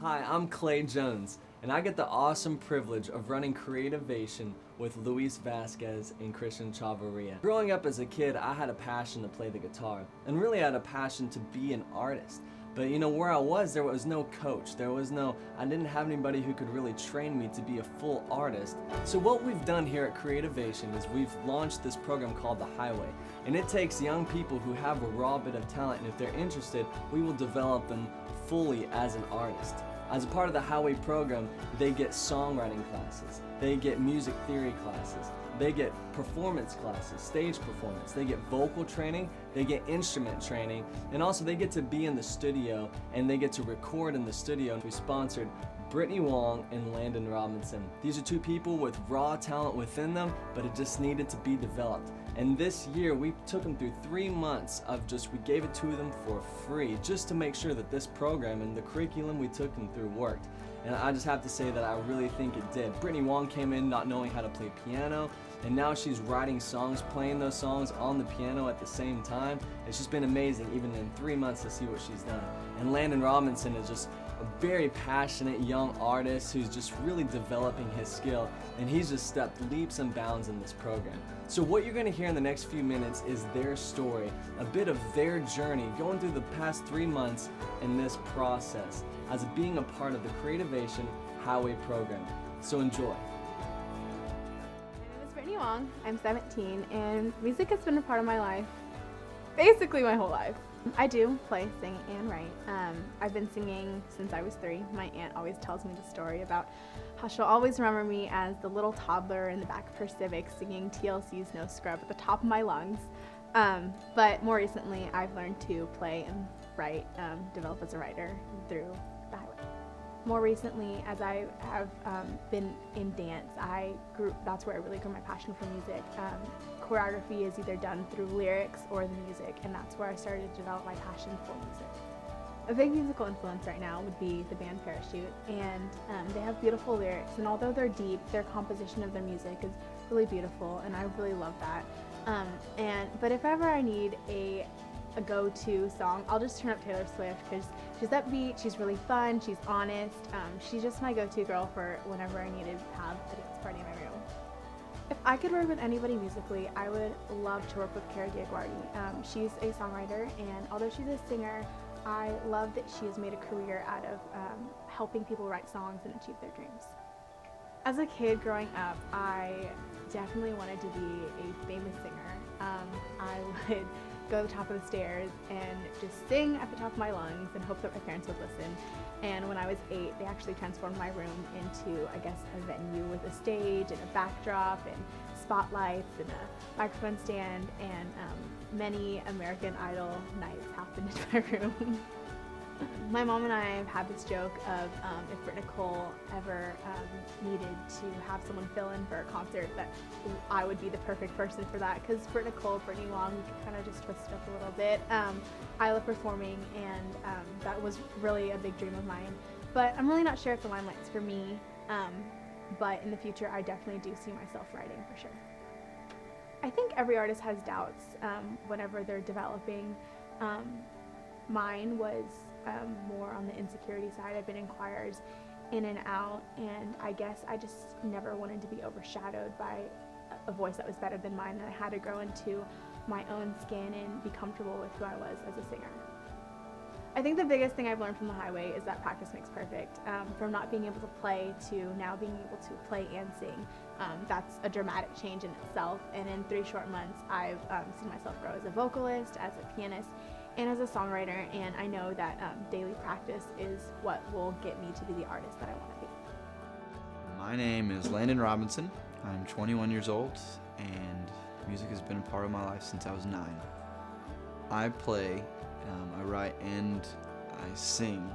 Hi, I'm Clay Jones, and I get the awesome privilege of running Createvation with Luis Vasquez and Christian Chavarria. Growing up as a kid, I had a passion to play the guitar, and really had a passion to be an artist. But where I was, there was no coach. I didn't have anybody who could really train me to be a full artist. So what we've done here at Createvation is we've launched this program called The Highway. And it takes young people who have a raw bit of talent, and if they're interested, we will develop them fully as an artist. As a part of the Highway program, they get songwriting classes, they get music theory classes, they get performance classes, stage performance, they get vocal training, they get instrument training, and also they get to be in the studio and they get to record in the studio. We sponsored Brittany Wong and Landon Robinson. These are two people with raw talent within them, but it just needed to be developed. And this year we took them through 3 months of we gave it to them for free just to make sure that this program and the curriculum we took them through worked. And I just have to say that I really think it did. Brittany Wong came in not knowing how to play piano, and now she's writing songs, playing those songs on the piano at the same time. It's just been amazing, even in 3 months, to see what she's done. And Landon Robinson is just a very passionate young artist who's just really developing his skill, and he's just stepped leaps and bounds in this program. So what you're going to hear in the next few minutes is their story, a bit of their journey going through the past 3 months in this process as being a part of the Createvation Highway program. So enjoy. My name is Brittany Wong. I'm 17, and music has been a part of my life basically my whole life. I do play, sing, and write. I've been singing since I was 3. My aunt always tells me the story about how she'll always remember me as the little toddler in the back of her Civic singing TLC's No Scrub at the top of my lungs. But more recently, I've learned to play and write, develop as a writer through the Highway. More recently, as I have been in dance, that's where I really grew my passion for music. Choreography is either done through lyrics or the music, and that's where I started to develop my passion for music. A big musical influence right now would be the band Parachute, and they have beautiful lyrics, and although they're deep, their composition of their music is really beautiful, and I really love that. But if ever I need a go-to song, I'll just turn up Taylor Swift, because she's upbeat, she's really fun, she's honest. She's just my go-to girl for whenever I needed to have a dance party in my room. If I could work with anybody musically, I would love to work with Cara Diaguardi. She's a songwriter, and although she's a singer, I love that she has made a career out of helping people write songs and achieve their dreams. As a kid growing up, I definitely wanted to be a famous singer. I would go to the top of the stairs and just sing at the top of my lungs and hope that my parents would listen. And when I was 8, they actually transformed my room into, I guess, a venue with a stage and a backdrop and spotlights and a microphone stand, and many American Idol nights happened in my room. My mom and I have had this joke of if Britt Nicole ever needed to have someone fill in for a concert, that I would be the perfect person for that, because Britt Nicole, Brittany Wong, we could kind of just twist it up a little bit. I love performing, and that was really a big dream of mine. But I'm really not sure if the limelight's for me, but in the future I definitely do see myself writing for sure. I think every artist has doubts whenever they're developing. Mine was more on the insecurity side. I've been in choirs in and out, and I guess I just never wanted to be overshadowed by a voice that was better than mine, and I had to grow into my own skin and be comfortable with who I was as a singer. I think the biggest thing I've learned from the Highway is that practice makes perfect. From not being able to play to now being able to play and sing, that's a dramatic change in itself, and in 3 short months I've seen myself grow as a vocalist, as a pianist, and as a songwriter, and I know that daily practice is what will get me to be the artist that I want to be. My name is Landon Robinson. I'm 21 years old, and music has been a part of my life since I was 9. I play, I write, and I sing.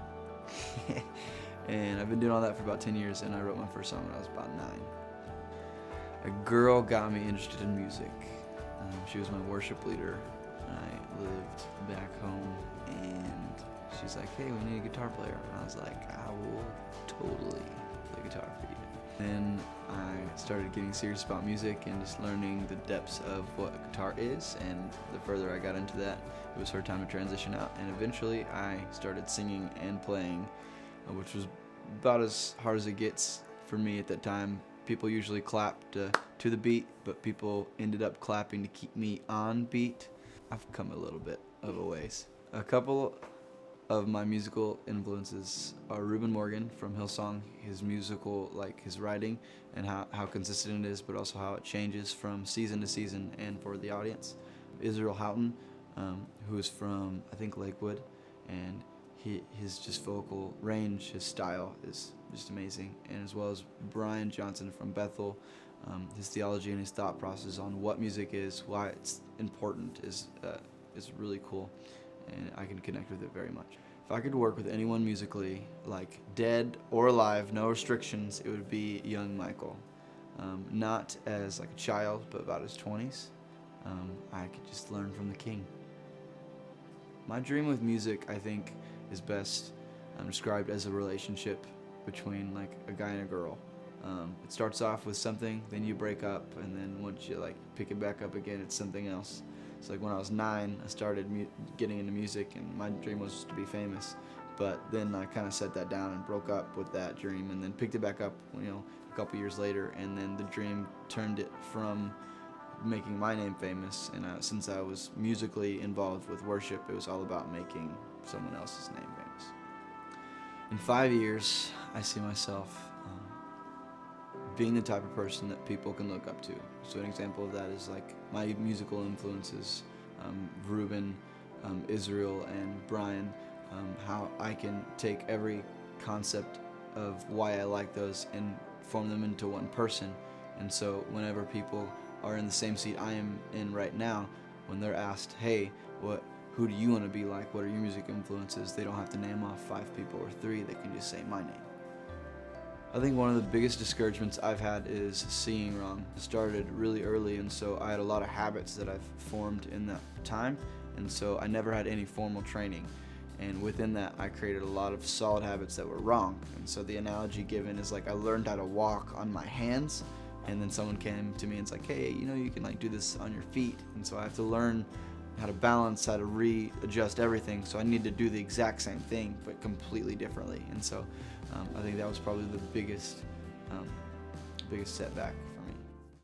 And I've been doing all that for about 10 years, and I wrote my first song when I was about 9. A girl got me interested in music. She was my worship leader. I lived back home, and she's like, hey, we need a guitar player. And I was like, I will totally play guitar for you. Then I started getting serious about music and just learning the depths of what a guitar is, and the further I got into that, it was her time to transition out, and eventually I started singing and playing which was about as hard as it gets for me at that time. People usually clapped to the beat, but people ended up clapping to keep me on beat. I've come a little bit of a ways. A couple of my musical influences are Reuben Morgan from Hillsong, his musical, like his writing and how consistent it is, but also how it changes from season to season and for the audience. Israel Houghton, who is from, I think, Lakewood, and his just vocal range, his style is just amazing. And as well as Brian Johnson from Bethel, his theology and his thought process on what music is, why it's important is really cool, and I can connect with it very much. If I could work with anyone musically, like dead or alive, no restrictions, it would be young Michael. Not as like a child, but about his 20s. I could just learn from the king. My dream with music, I think, is best described as a relationship between like a guy and a girl. It starts off with something, then you break up, and then once you like pick it back up again, it's something else. It's like when I was 9, I started getting into music, and my dream was to be famous. But then I kind of set that down and broke up with that dream, and then picked it back up, a couple years later, and then the dream turned it from making my name famous, and since I was musically involved with worship, it was all about making someone else's name famous. In 5 years, I see myself being the type of person that people can look up to. So an example of that is like my musical influences, Reuben, Israel, and Brian, how I can take every concept of why I like those and form them into one person. And so whenever people are in the same seat I am in right now, when they're asked, hey, who do you want to be like? What are your music influences? They don't have to name off 5 people or 3, they can just say my name. I think one of the biggest discouragements I've had is singing wrong. It started really early, and so I had a lot of habits that I've formed in that time, and so I never had any formal training. And within that, I created a lot of solid habits that were wrong. And so the analogy given is like I learned how to walk on my hands, and then someone came to me and it's like, hey, you can like do this on your feet. And so I have to learn how to balance, how to readjust everything. So I need to do the exact same thing, but completely differently. And so I think that was probably the biggest setback